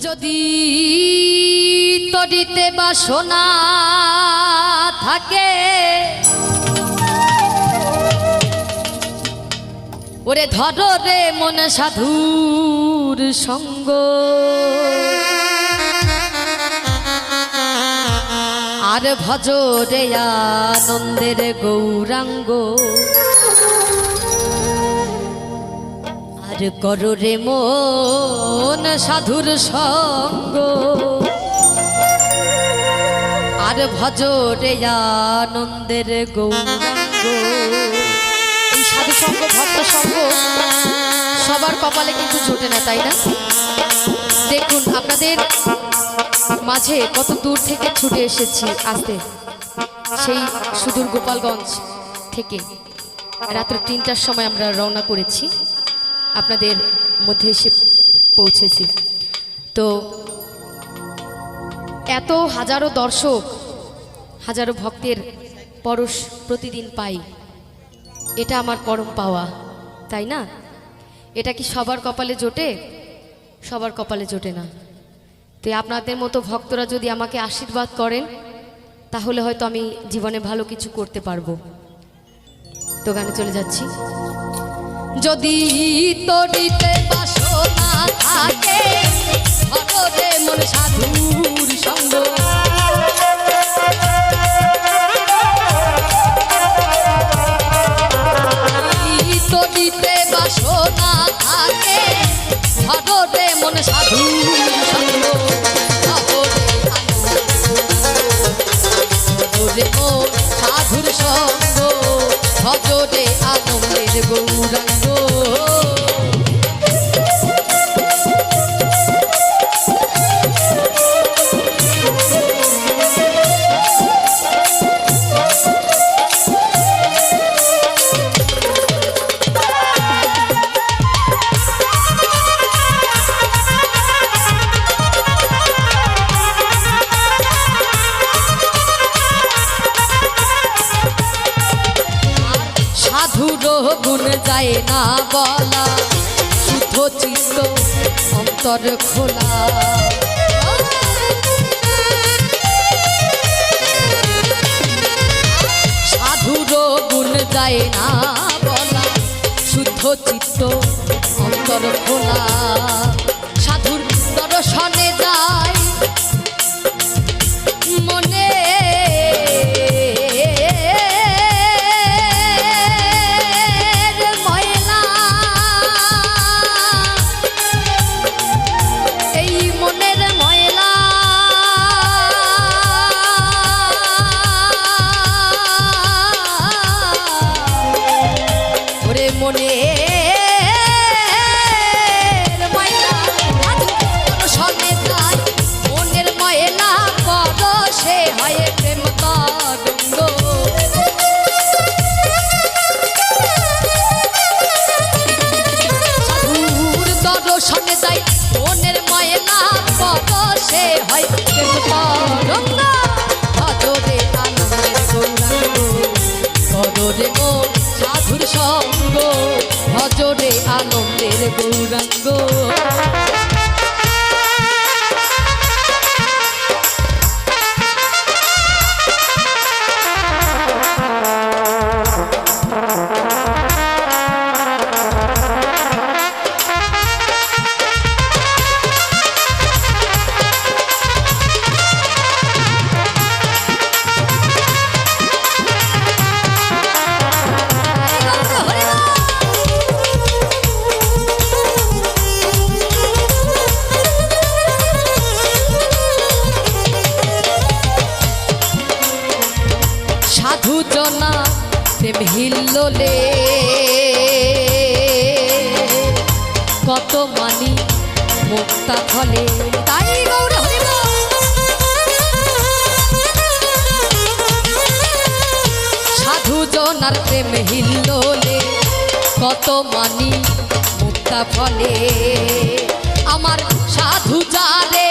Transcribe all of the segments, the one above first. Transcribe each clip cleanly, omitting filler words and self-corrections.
যদি তরিতে বাসনা থাকে ওরে ধর রে মন সাধুর সঙ্গ আর ভজ রে আনন্দের গৌরাঙ্গ আর কর রে মন সাধুর সঙ্গ আর ভজ রে আনন্দের গৌরাঙ্গ। এই সাধু সঙ্গ ভক্ত সঙ্গ সবার কপালে কিন্তু জোটে না, তাই না? দেখুন আপনাদের মাঝে কত দূর থেকে ছুটে এসেছি আসতে, সেই সুদূর গোপালগঞ্জ থেকে রাত্র ৩টার সময় আমরা রওনা করেছি, আপনাদের মধ্যে এসে পৌঁছেছি। তো এত হাজারো দর্শক হাজারো ভক্তের পরশ প্রতিদিন পাই, এটা আমার পরম পাওয়া, তাই না? এটা কি সবার কপালে জোটে? সবার কপালে জোটে না। তো আপনাদের মতো ভক্তরা যদি আমাকে আশীর্বাদ করেন তাহলে হয়তো আমি জীবনে ভালো কিছু করতে পারবো। তো গানে চলে যাচ্ছি। যদি তরিতে বাসনা থাকে ধর রে মন সাধুর সঙ্গ তরিতে বাসনা থাকে ধর রে মন সাধুর সঙ্গ রে মন সাধুর সঙ্গ ভজ রে আনন্দের গৌরাঙ্গ। গুণ যায় না বলা শুদ্ধ চিত্ত অন্তর খোলা সাধুর গুণ যায় না বলা শুদ্ধ চিত্ত অন্তর খোলা সাধুর দর্শনে যায় মনে সাধুর সঙ্গ ভজ রে আনন্দের গৌরাঙ্গ। সাধু জনা প্রেম হিল্লোলে কত মানি মুক্তা ফলে, তাই গৌর হরিব সাধু জনার প্রেম হিল্লোলে কত মানি মুক্তা ফলে আমার সাধু যারে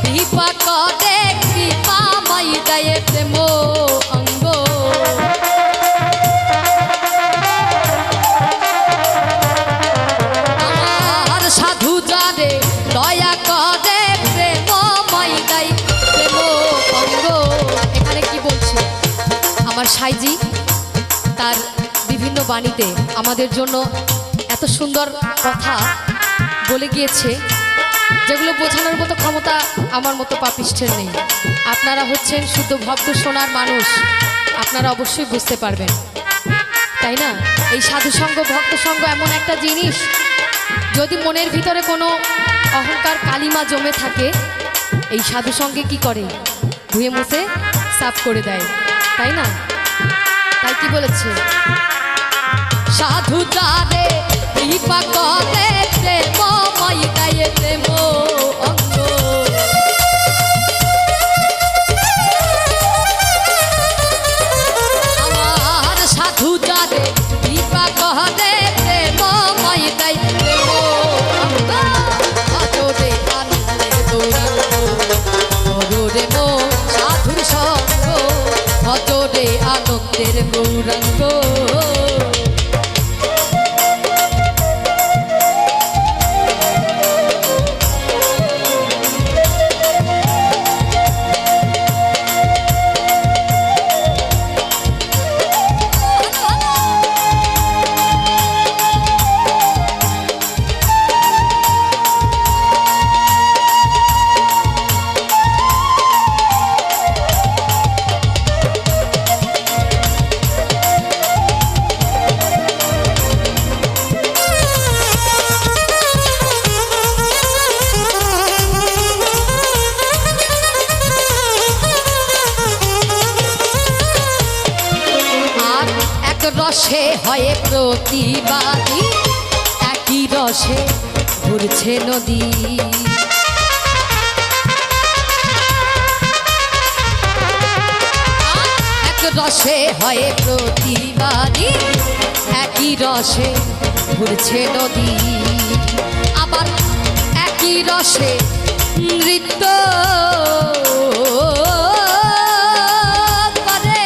কৃপা করে কৃপা মাই দেয় প্রেম অঙ্গ আমার সাধু যারে দয়া করে সাইজি তার বিভিন্ন বাণীতে আমাদের জন্য এত সুন্দর কথা বলে গিয়েছে, যেগুলো বোঝানোর মতো ক্ষমতা আমার মতো পাপিষ্ঠের নেই। আপনারা হচ্ছেন শুদ্ধ ভক্ত সোনার মানুষ, আপনারা অবশ্যই বুঝতে পারবেন, তাই না? এই সাধুসঙ্গ ভক্ত সঙ্গ এমন একটা জিনিস, যদি মনের ভিতরে কোনো অহংকার কালিমা জমে থাকে, এই সাধুসঙ্গে কি করে? ধুয়ে মুছে সাফ করে দেয়, তাই না? তাই কি বলেছে? সাধু যারে কৃপা করে প্রেমময় গায়ে প্রেম অঙ্গ, আমার সাধু যারে কৃপা করে প্রেমময় গায়ে প্রেম অঙ্গ, ভজরে আনন্দের গৌরাঙ্গ, ভজরে মো সাধুর সঙ্গ, ভজরে আনন্দের গৌরাঙ্গ। রসে হয় প্রতিবাদী, একই রসে ঘুরছে নদী, এক রসে হয় প্রতিবাদী, একই রসে ঘুরছে নদী, আবার একই রসে নৃত্য করে,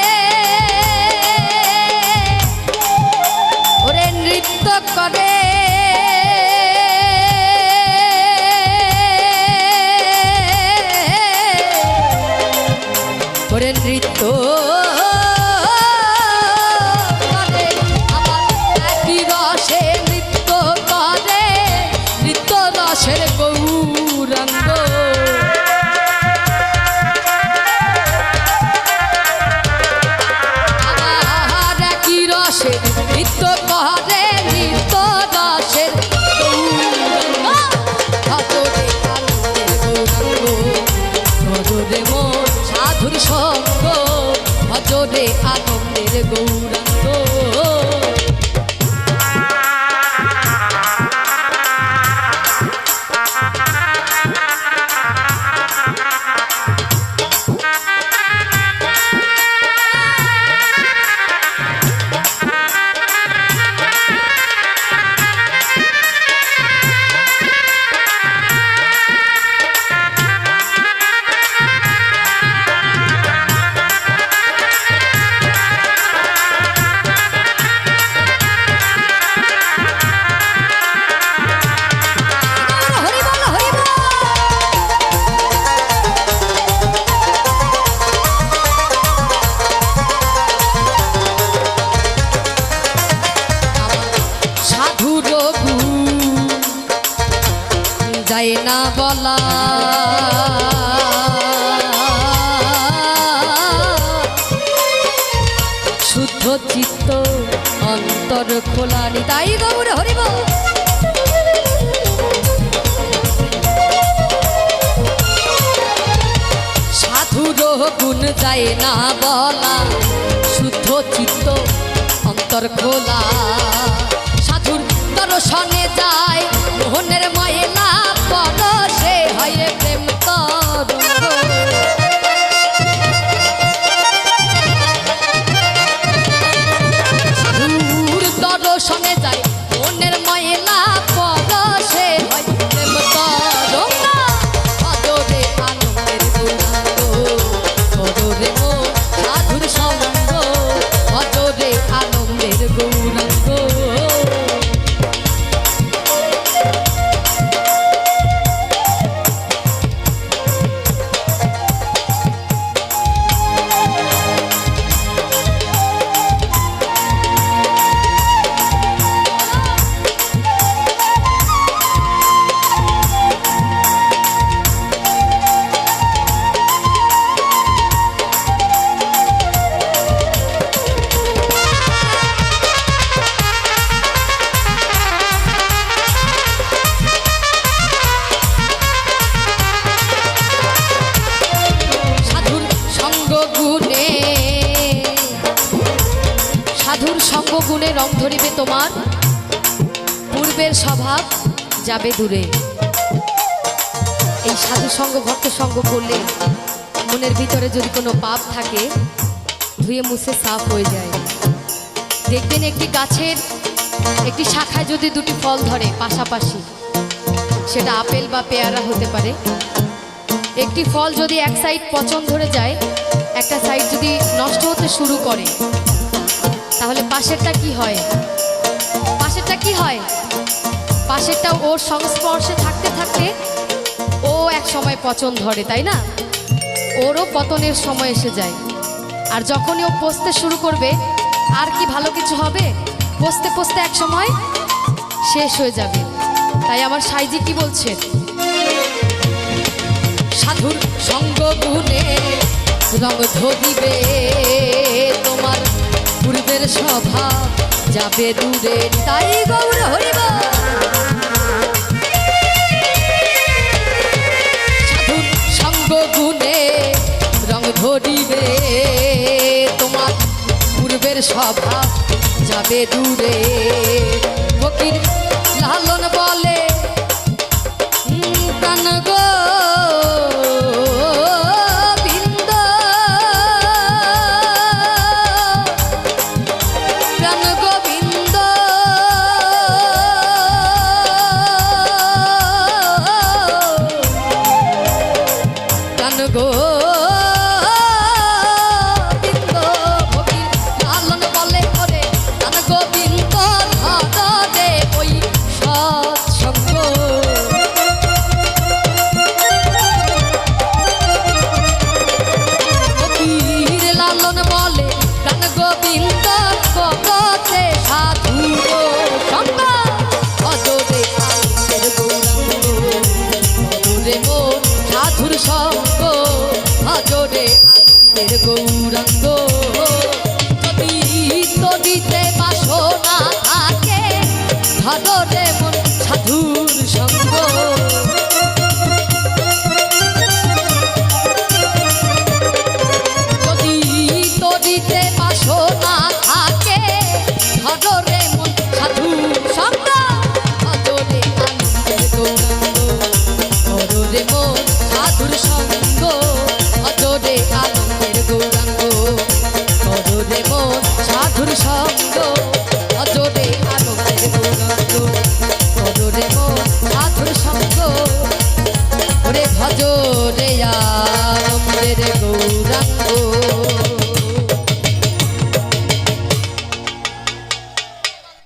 করে নৃত্য করে, আবার একই রসে নৃত্য করে, নৃত্য রসের গৌরাঙ্গ। আবার একই রসে নৃত্য করে, সাধুর সঙ্গ, ভজরে আনন্দের গৌরাঙ্গ। যায় না বলা, শুদ্ধ চিত্ত অন্তর খোলা, নিতাই গৌর হরিব। সাধুর গুণ যায় না বলা, শুদ্ধ চিত্ত অন্তর খোলা, সাধুর দর্শনে যায় মোহনের ময়লা, পরশে হয় প্রেম তরঙ্গ। সাধুর দর্শনে যায় মোহনের ময়লা, পরশে হয় প্রেম তরঙ্গ। ভজরে আনন্দের গৌরাঙ্গ, ভজরে মো সাধুর সঙ্গ, ভজরে আনন্দের গৌরাঙ্গ। ধরিবে তোমার পূর্বের স্বভাব যাবে দূরে। এই সাধু সঙ্গ ভক্ত সঙ্গ করলে মনের ভিতরে যদি কোনো পাপ থাকে ধুয়ে মুছে সাফ হয়ে যায়। দেখবেন একটি গাছের একটি শাখায় যদি দুটি ফল ধরে পাশাপাশি, সেটা আপেল বা পেয়ারা হতে পারে। একটি ফল যদি এক সাইড পচন ধরে যায়, একটা সাইড যদি নষ্ট হতে শুরু করে, তাহলে পাশেরটা কি হয়? পাশেরটা কি হয়? পাশেরটা ওর সংস্পর্শে থাকতে থাকতে ও এক সময় পচন ধরে, তাই না? ওরও পতনের সময় এসে যায়। আর যখনই ও পচতে শুরু করবে, আর কি ভালো কিছু হবে? পচতে পচতে এক সময় শেষ হয়ে যাবে। তাই আমার সাইজি কি বলছেন? সাধুর সঙ্গ গুণে রঙ ধরিবে তোমার পূর্বের স্বভাব যাবে দূরে। তাই গৌর হরিব। সাধুর সঙ্গ গুণে রঙ ধরিবে তোমার পূর্বের স্বভাব যাবে দূরে। ফকির লালন বলে প্রাণ গোবিন্দ, প্রাণ গোবিন্দ, প্রাণ গোবিন্দ। ফকির লালন বলে করে প্রাণ গোবিন্দ ধরে ওই সৎসঙ্গ। ফকির লালন বলে প্রাণ গোবিন্দ ভগতে সাধুর সঙ্গ। অজরে আনন্দের গৌরাঙ্গ, অজরে মোর সাধুর সঙ্গ, অজরে আনন্দের গৌরাঙ্গ। যদি তরিতে বাসনা থাকে ধরে